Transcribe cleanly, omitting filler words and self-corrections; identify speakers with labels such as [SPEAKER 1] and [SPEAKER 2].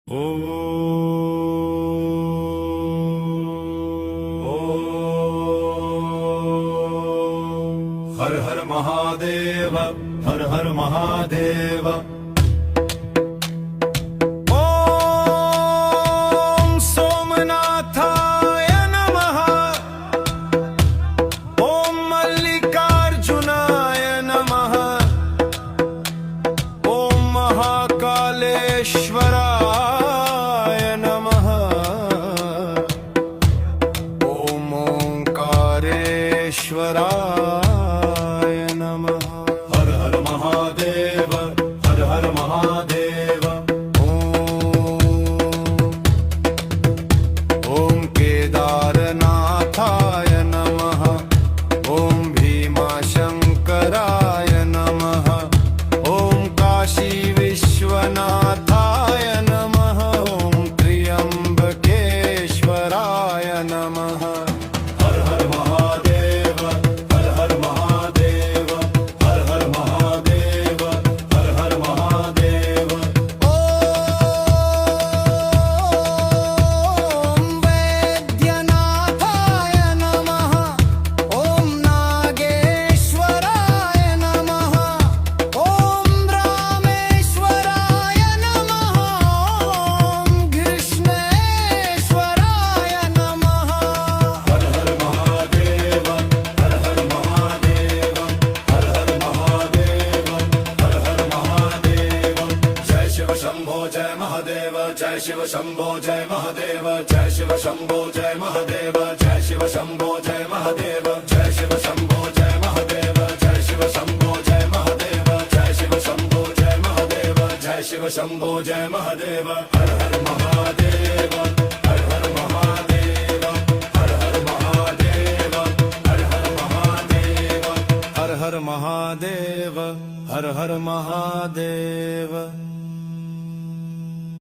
[SPEAKER 1] હર હર મહાદેવ, હર હર મહાદેવ. ઓમ સોમનાથાય નમઃ. ઓમ મલ્લિકાર્જુનાય નમઃ. ઓમ મહાકાલેશ્વરાય નમઃ. ઓમ ઓંકારેશ્વરાય નમઃ. હર હર મહાદેવ, હર હર મહાદેવ. ઓમ કેદારનાથાય નમઃ. ઓમ ભીમાશંકરાય નમઃ. ઓમ કાશી વિશ્વનાથાય નમઃ. ઓમ ત્ર્યંબકેશ્વરાય નમઃ. હર હર મહાદેવ, હર હર મહાદેવ, હર હર મહાદેવ, હર હર મહાદેવ.
[SPEAKER 2] ઓમ વૈદ્યનાથાય નમઃ. ઓમ નાગેશ્વરાય નમઃ. ઓમ રામેશ્વરાય નમઃ. ઓમ કૃષ્ણેશ્વરાય નમઃ.
[SPEAKER 1] હર હર મહાદેવ, હર હર મહાદેવ, હર હર મહાદેવ, હર હર મહાદેવ. જય શિવ શંભો જય મહાદેવ, જય શિવ શંભો જય મહાદેવ, જય શિવ શંભો જય મહાદેવ, જય શિવ શંભો જય મહાદેવ, જય શિવ શંભો જય મહાદેવ, જય શિવ શંભો જય મહાદેવ, જય શિવ શંભો જય મહાદેવ, જય શિવ શંભો જય મહાદેવ. હર હર મહાદેવ, હર હર મહાદેવ, હર હર મહાદેવ, હર હર મહાદેવ, હર હર મહાદેવ, હર હર મહાદેવ.